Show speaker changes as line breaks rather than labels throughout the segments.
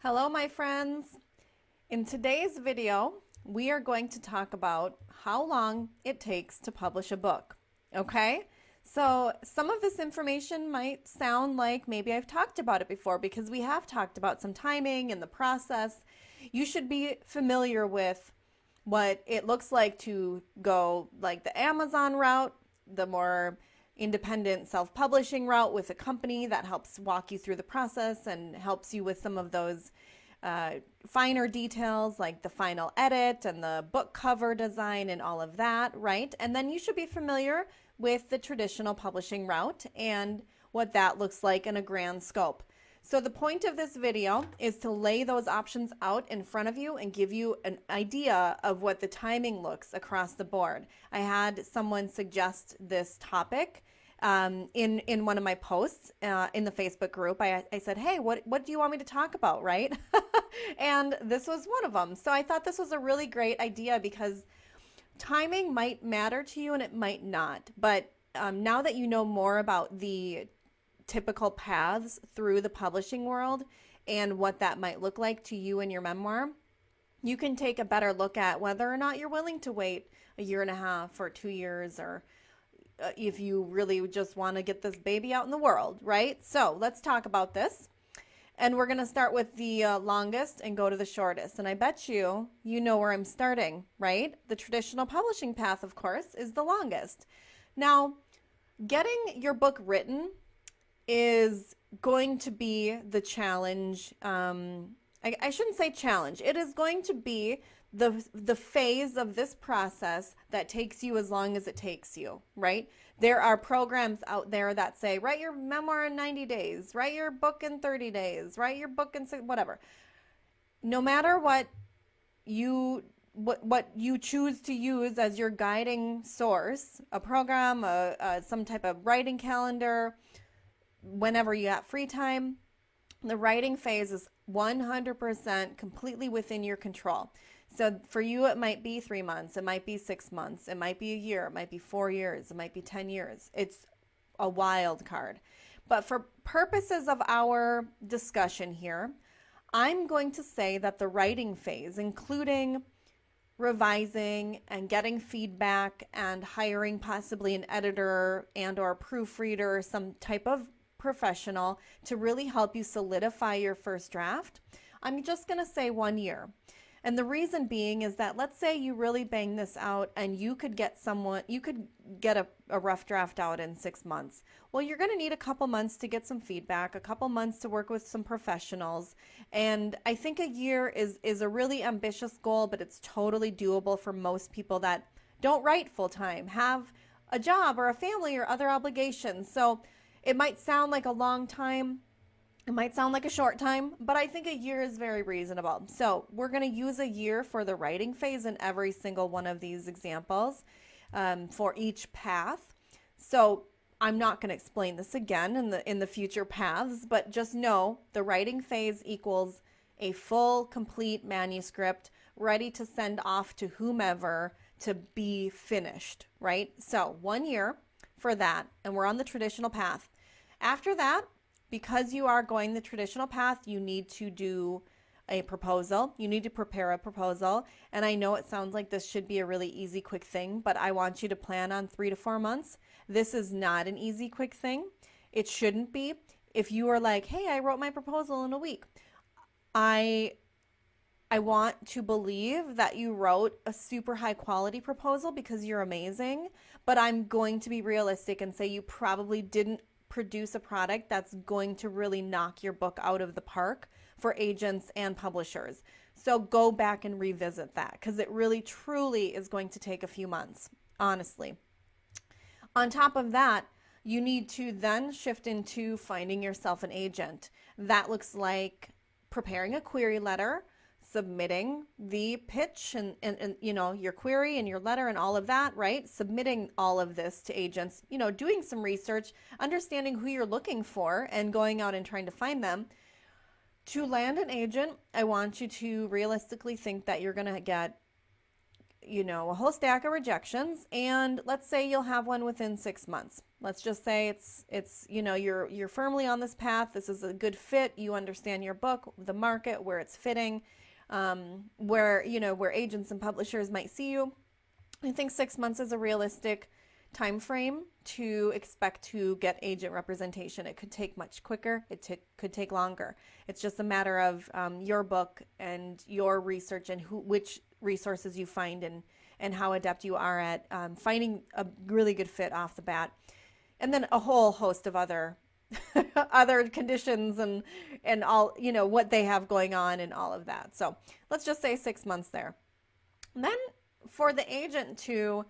Hello, my friends. In today's video, we are going to talk about how long it takes to publish a book. Okay? So, some of this information might sound like maybe I've talked about it before because we have talked about some timing and the process. You should be familiar with what it looks like to go like the Amazon route, the more independent self-publishing route with a company that helps walk you through the process and helps you with some of those uh, finer details like the final edit and the book cover design and all of that, right? And then you should be familiar with the traditional publishing route and what that looks like in a grand scope. So the point of this video is to lay those options out in front of you and give you an idea of what the timing looks across the board. I had someone suggest this topic in one of my posts in the Facebook group. I said, hey, what do you want me to talk about, right? And this was one of them. So I thought this was a really great idea because timing might matter to you and it might not. But now that you know more about the typical paths through the publishing world and what that might look like to you and your memoir, you can take a better look at whether or not you're willing to wait a year and a half or 2 years, or if you really just want to get this baby out in the world, right? So let's talk about this. And we're going to start with the longest and go to the shortest. And I bet you know where I'm starting, right? The traditional publishing path, of course, is the longest. Now, getting your book written is going to be the challenge. I shouldn't say challenge. It is going to be the phase of this process that takes you as long as it takes you, right? There are programs out there that say, write your memoir in 90 days, write your book in 30 days, write your book in whatever. No matter what you choose to use as your guiding source, a program, some type of writing calendar, whenever you got free time, the writing phase is 100% completely within your control. So for you, it might be 3 months, it might be 6 months, it might be a year, it might be 4 years, it might be 10 years. It's a wild card. But for purposes of our discussion here, I'm going to say that the writing phase, including revising and getting feedback and hiring possibly an editor and or proofreader, some type of professional to really help you solidify your first draft, I'm just going to say 1 year. And the reason being is that let's say you really bang this out and you could get a rough draft out in 6 months. Well, you're going to need a couple months to get some feedback, a couple months to work with some professionals. And I think a year is a really ambitious goal, but it's totally doable for most people that don't write full time, have a job or a family or other obligations. So it might sound like a long time. It might sound like a short time, but I think a year is very reasonable. So we're going to use a year for the writing phase in every single one of these examples for each path. So I'm not going to explain this again in the future paths, but just know the writing phase equals a full, complete manuscript ready to send off to whomever to be finished, right? So 1 year for that, and we're on the traditional path. After that, because you are going the traditional path, you need to do a proposal. You need to prepare a proposal. And I know it sounds like this should be a really easy, quick thing, but I want you to plan on 3 to 4 months. This is not an easy, quick thing. It shouldn't be. If you are like, hey, I wrote my proposal in a week, I want to believe that you wrote a super high quality proposal because you're amazing, but I'm going to be realistic and say you probably didn't produce a product that's going to really knock your book out of the park for agents and publishers. So go back and revisit that because it really truly is going to take a few months, honestly. On top of that, you need to then shift into finding yourself an agent. That looks like preparing a query letter, submitting the pitch and your query and your letter and all of that, right? Submitting all of this to agents, doing some research, understanding who you're looking for and going out and trying to find them. To land an agent, I want you to realistically think that you're going to get a whole stack of rejections, and let's say you'll have one within 6 months. Let's just say you're firmly on this path. This is a good fit. You understand your book, the market, where it's fitting, where agents and publishers might see you. I think 6 months is a realistic time frame to expect to get agent representation. It could take much quicker. Could take longer. It's just a matter of your book and your research and which resources you find and how adept you are at finding a really good fit off the bat. And then a whole host of other other conditions and all, what they have going on and all of that. So let's just say 6 months there. And then for the agent to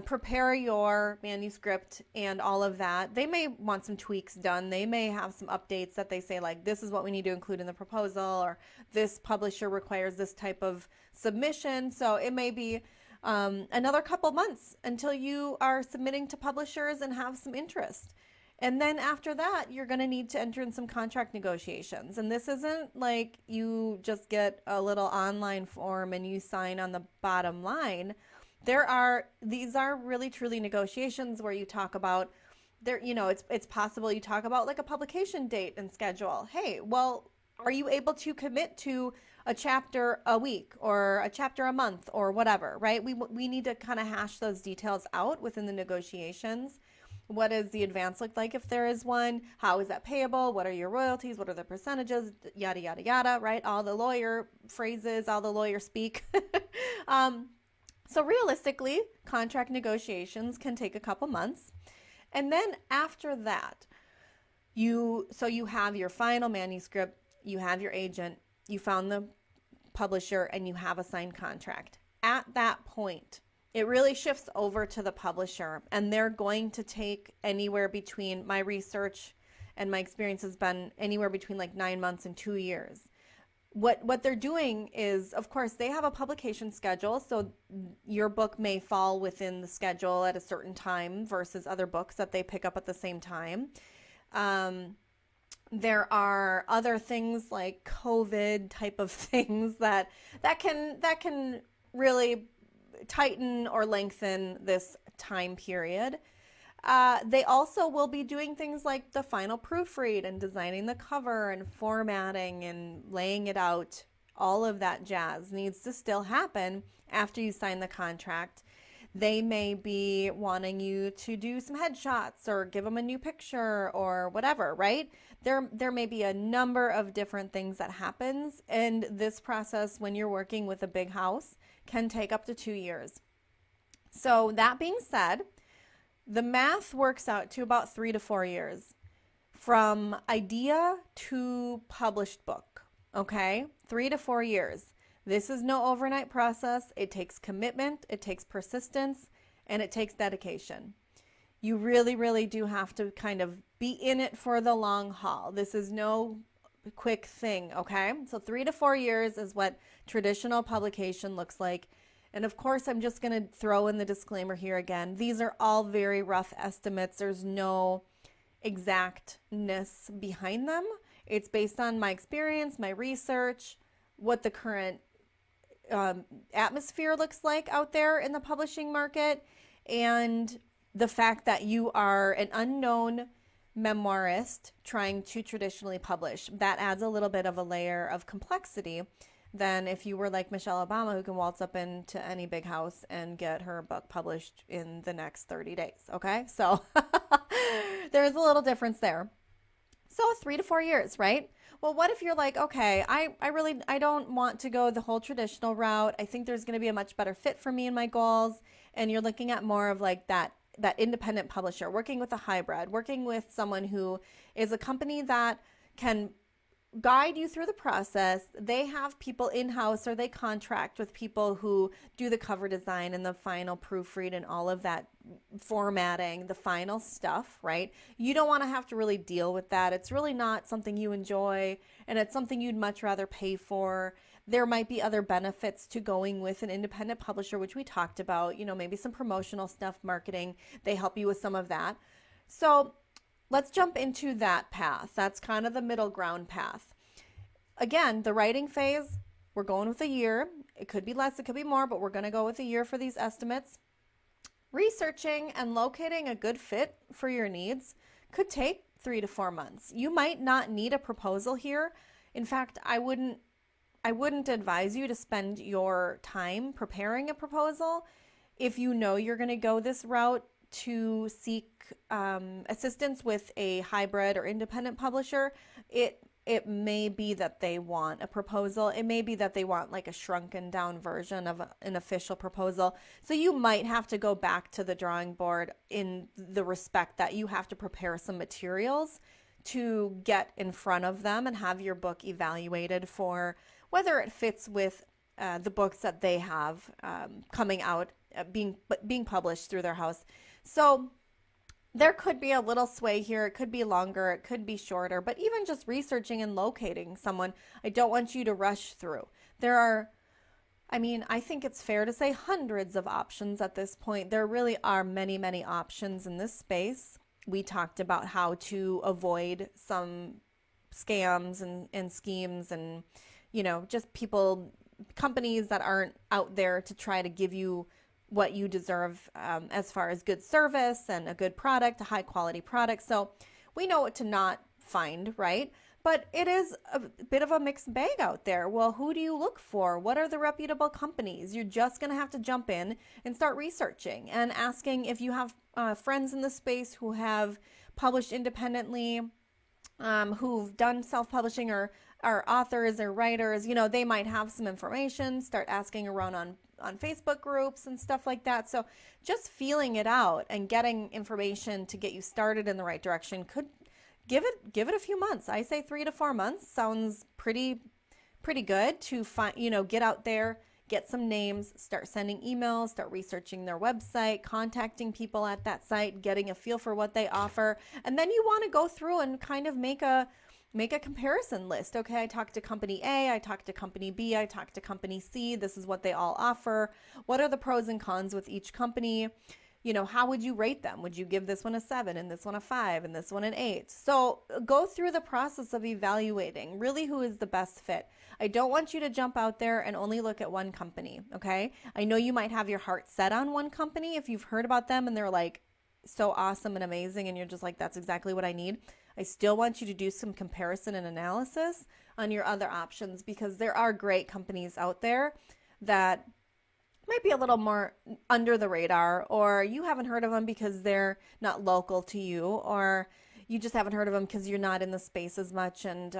prepare your manuscript and all of that, they may want some tweaks done. They may have some updates that they say, like, this is what we need to include in the proposal, or this publisher requires this type of submission. So it may be another couple months until you are submitting to publishers and have some interest. And then after that, you're going to need to enter in some contract negotiations. And this isn't like you just get a little online form and you sign on the bottom line. These are really truly negotiations where you talk about it's possible you talk about like a publication date and schedule. Hey, well, are you able to commit to a chapter a week or a chapter a month or whatever, right? We need to kind of hash those details out within the negotiations. What does the advance look like if there is one? How is that payable? What are your royalties? What are the percentages? Yada, yada, yada, right? All the lawyer phrases, all the lawyer speak. So realistically, contract negotiations can take a couple months. And then after that, you have your final manuscript, you have your agent, you found the publisher, and you have a signed contract. At that point, it really shifts over to the publisher, and they're going to take anywhere between, my research and my experience has been anywhere between like 9 months and 2 years. What they're doing is, of course, they have a publication schedule, so your book may fall within the schedule at a certain time versus other books that they pick up at the same time. There are other things like COVID type of things that can really tighten or lengthen this time period. They also will be doing things like the final proofread and designing the cover and formatting and laying it out. All of that jazz needs to still happen after you sign the contract. They may be wanting you to do some headshots or give them a new picture or whatever, right? There may be a number of different things that happens, and this process, when you're working with a big house, can take up to 2 years. So that being said, the math works out to about 3 to 4 years from idea to published book. Okay, 3 to 4 years. This is no overnight process. It takes commitment, it takes persistence, and it takes dedication. You really, really do have to kind of be in it for the long haul. This is no quick thing, okay? So 3 to 4 years is what traditional publication looks like. And of course, I'm just going to throw in the disclaimer here again. These are all very rough estimates. There's no exactness behind them. It's based on my experience, my research, what the current atmosphere looks like out there in the publishing market, and the fact that you are an unknown memoirist trying to traditionally publish. That adds a little bit of a layer of complexity than if you were like Michelle Obama, who can waltz up into any big house and get her book published in the next 30 days. Okay, so there's a little difference there. So 3 to 4 years, right? Well, what if you're like, okay, I don't want to go the whole traditional route. I think there's going to be a much better fit for me and my goals. And you're looking at more of like that independent publisher, working with a hybrid, working with someone who is a company that can guide you through the process. They have people in-house, or they contract with people who do the cover design and the final proofread and all of that formatting, the final stuff, right? You don't want to have to really deal with that. It's really not something you enjoy, and it's something you'd much rather pay for. There might be other benefits to going with an independent publisher, which we talked about, maybe some promotional stuff, marketing. They help you with some of that. So let's jump into that path. That's kind of the middle ground path. Again, the writing phase, We're going with a year. It could be less, it could be more, but we're going to go with a year for these estimates. Researching and locating a good fit for your needs could take 3 to 4 months. You might not need a proposal here. In fact, I wouldn't advise you to spend your time preparing a proposal if you know you're going to go this route to seek assistance with a hybrid or independent publisher. It may be that they want a proposal. It may be that they want like a shrunken down version of an official proposal. So you might have to go back to the drawing board in the respect that you have to prepare some materials to get in front of them and have your book evaluated for whether it fits with the books that they have coming out, being published through their house. So there could be a little sway here. It could be longer, it could be shorter, but even just researching and locating someone, I don't want you to rush through. There are, I think it's fair to say hundreds of options at this point. There really are many, many options in this space. We talked about how to avoid some scams and schemes and, just companies that aren't out there to try to give you what you deserve as far as good service and a good product, a high quality product. So we know what to not find, right? But it is a bit of a mixed bag out there. Well, who do you look for? What are the reputable companies? You're just going to have to jump in and start researching and asking if you have friends in the space who have published independently, who've done self-publishing or are authors or writers. They might have some information. Start asking around on Facebook groups and stuff like that. So just feeling it out and getting information to get you started in the right direction could give it a few months. I say 3 to 4 months sounds pretty good to find, get out there, get some names, start sending emails, start researching their website, contacting people at that site, getting a feel for what they offer. And then you want to go through and kind of make a comparison list. Okay, I talked to company A, I talked to company B, I talked to company C. This is what they all offer. What are the pros and cons with each company? How would you rate them? Would you give this one a 7 and this one a 5 and this one an 8? So go through the process of evaluating really who is the best fit. I don't want you to jump out there and only look at one company, okay? I know you might have your heart set on one company if you've heard about them and they're like so awesome and amazing and you're just like, that's exactly what I need. I still want you to do some comparison and analysis on your other options because there are great companies out there that might be a little more under the radar, or you haven't heard of them because they're not local to you, or you just haven't heard of them because you're not in the space as much and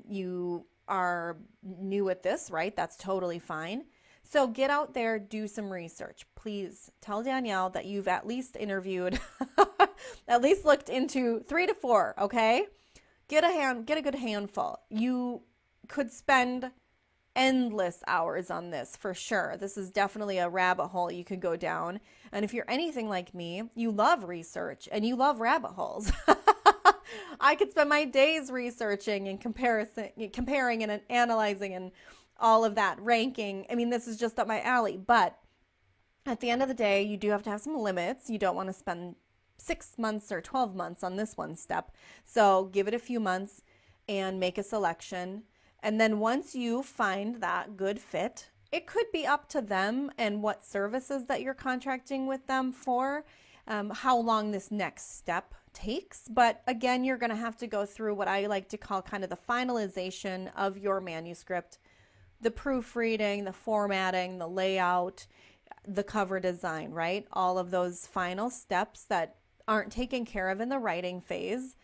you are new at this, right? That's totally fine. So get out there, do some research. Please tell Danielle that you've at least interviewed, at least looked into 3 to 4, okay? Get a good handful. You could spend endless hours on this for sure. This is definitely a rabbit hole you could go down. And if you're anything like me, you love research and you love rabbit holes. I could spend my days researching and comparing and analyzing and all of that, ranking. This is just up my alley. But at the end of the day, you do have to have some limits. You don't want to spend 6 months or 12 months on this one step. So give it a few months and make a selection. And then once you find that good fit, it could be up to them and what services that you're contracting with them for, how long this next step takes. But again, you're going to have to go through what I like to call kind of the finalization of your manuscript, the proofreading, the formatting, the layout, the cover design, right? All of those final steps that aren't taken care of in the writing phase.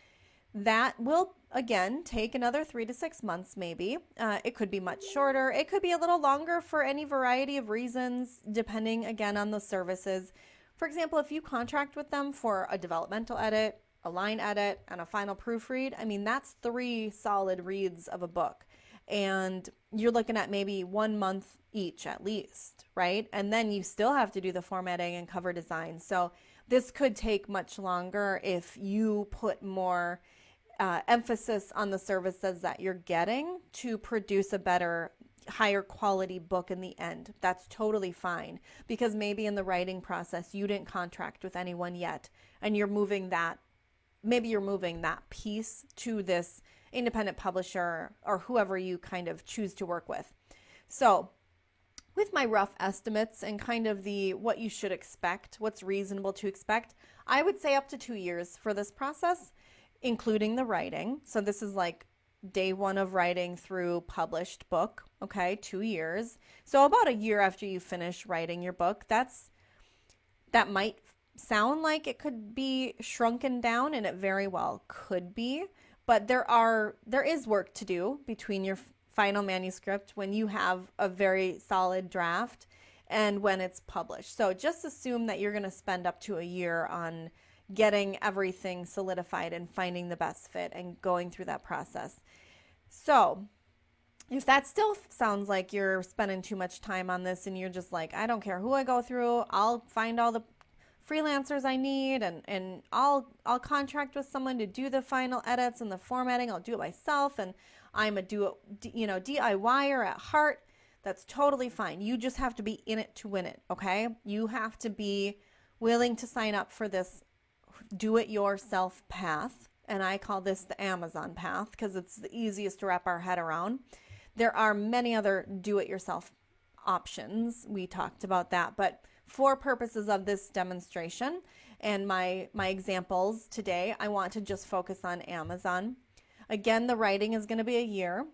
That will, again, take another 3 to 6 months maybe. It could be much shorter. It could be a little longer for any variety of reasons, depending, again, on the services. For example, if you contract with them for a developmental edit, a line edit, and a final proofread, that's 3 solid reads of a book. And you're looking at maybe 1 month each at least, right? And then you still have to do the formatting and cover design. So this could take much longer if you put more emphasis on the services that you're getting to produce a better, higher quality book in the end. That's totally fine, because maybe in the writing process you didn't contract with anyone yet and you're moving that piece to this independent publisher or whoever you kind of choose to work with. So with my rough estimates and kind of the what you should expect, what's reasonable to expect, I would say up to 2 years for this process, including the writing. So this is like day one of writing through published book, okay, 2 years. So about a year after you finish writing your book, that might sound like it could be shrunken down, and it very well could be, but there is work to do between your final manuscript when you have a very solid draft and when it's published. So just assume that you're going to spend up to a year on getting everything solidified and finding the best fit and going through that process. So if that still sounds like you're spending too much time on this and you're just like, I don't care who I go through, I'll find all the freelancers I need and I'll contract with someone to do the final edits and the formatting, I'll do it myself, and I'm a DIYer at heart, that's totally fine. You just have to be in it to win it, okay? You have to be willing to sign up for this do-it-yourself path, and I call this the Amazon path because it's the easiest to wrap our head around. There are many other do-it-yourself options. We talked about that, but for purposes of this demonstration and my examples today, I want to just focus on Amazon. Again, the writing is going to be a year,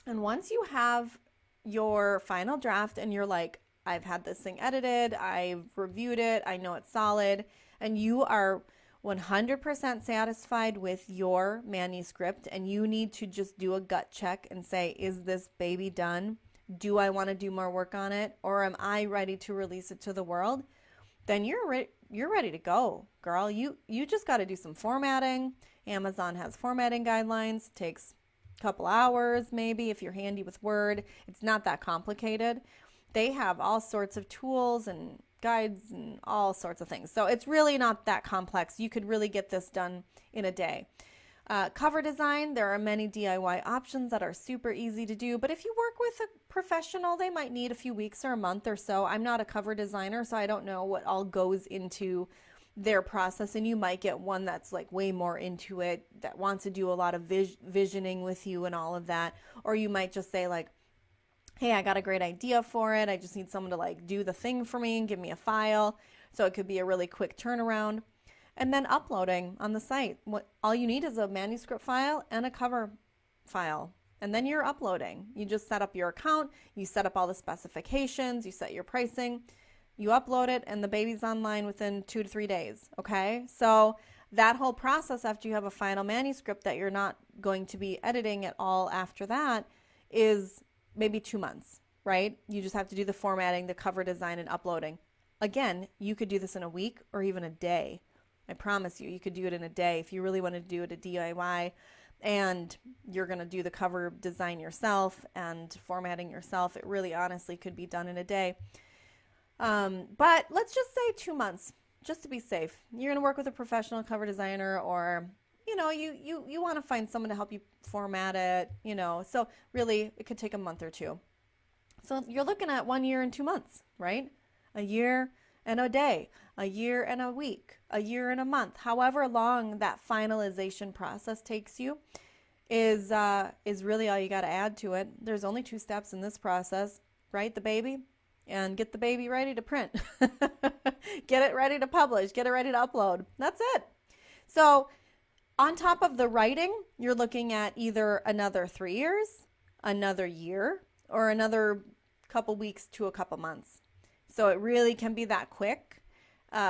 and once you have your final draft and you're like, I've had this thing edited, I've reviewed it, I know it's solid, and you are 100% satisfied with your manuscript and you need to just do a gut check and say, is this baby done? Do I want to do more work on it? Or am I ready to release it to the world? Then you're ready to go, girl. You just got to do some formatting. Amazon has formatting guidelines. It takes a couple hours maybe if you're handy with Word. It's not that complicated. They have all sorts of tools and guides and all sorts of things. So it's really not that complex. You could really get this done in a day. Cover design, there are many DIY options that are super easy to do, but if you work with a professional, they might need a few weeks or a month or so. I'm not a cover designer, so I don't know what all goes into their process, and you might get one that's like way more into it, that wants to do a lot of visioning with you and all of that. Or you might just say like, hey, I got a great idea for it. I just need someone to like do the thing for me and give me a file. So it could be a really quick turnaround. And then uploading on the site. All you need is a manuscript file and a cover file. And then you're uploading. You just set up your account, you set up all the specifications, you set your pricing, you upload it, and the baby's online within 2 to 3 days. Okay? So that whole process after you have a final manuscript that you're not going to be editing at all after that is maybe 2 months, right? You just have to do the formatting, the cover design, and uploading. Again, you could do this in a week or even a day. I promise you could do it in a day if you really want to do it a DIY and you're going to do the cover design yourself and formatting yourself. It really honestly could be done in a day. But let's just say 2 months, just to be safe. You're going to work with a professional cover designer, or you want to find someone to help you format it, so really it could take a month or two. So you're looking at 1 year and 2 months, right? A year and a day, a year and a week, a year and a month, however long that finalization process takes you is really all you got to add to it. There's only 2 steps in this process: write the baby and get the baby ready to print. Get it ready to publish, get it ready to upload. That's it. So on top of the writing, you're looking at either another 3 years, another year, or another couple weeks to a couple months. So it really can be that quick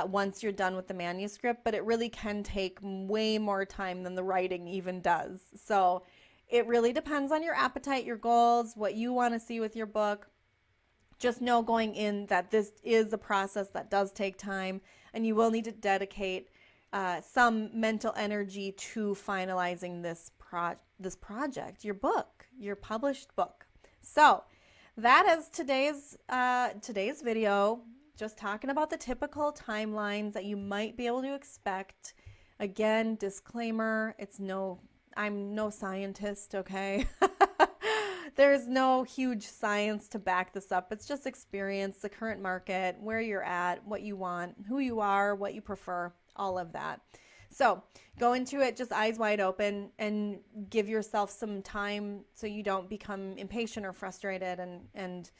once you're done with the manuscript, but it really can take way more time than the writing even does. So it really depends on your appetite, your goals, what you want to see with your book. Just know going in that this is a process that does take time, and you will need to dedicate some mental energy to finalizing this project, your book, your published book. So that is today's video, just talking about the typical timelines that you might be able to expect. Again, disclaimer, I'm no scientist, okay? There's no huge science to back this up. It's just experience, the current market, where you're at, what you want, who you are, what you prefer, all of that. So go into it just eyes wide open and give yourself some time so you don't become impatient or frustrated and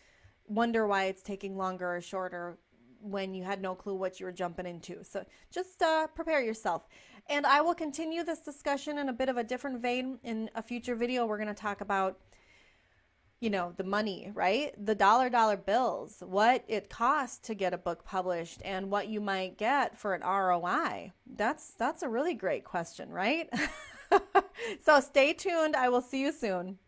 wonder why it's taking longer or shorter when you had no clue what you were jumping into. So just prepare yourself. And I will continue this discussion in a bit of a different vein in a future video. We're going to talk about, you know, the money, right? The dollar bills, what it costs to get a book published and what you might get for an ROI. That's a really great question, right? So stay tuned. I will see you soon.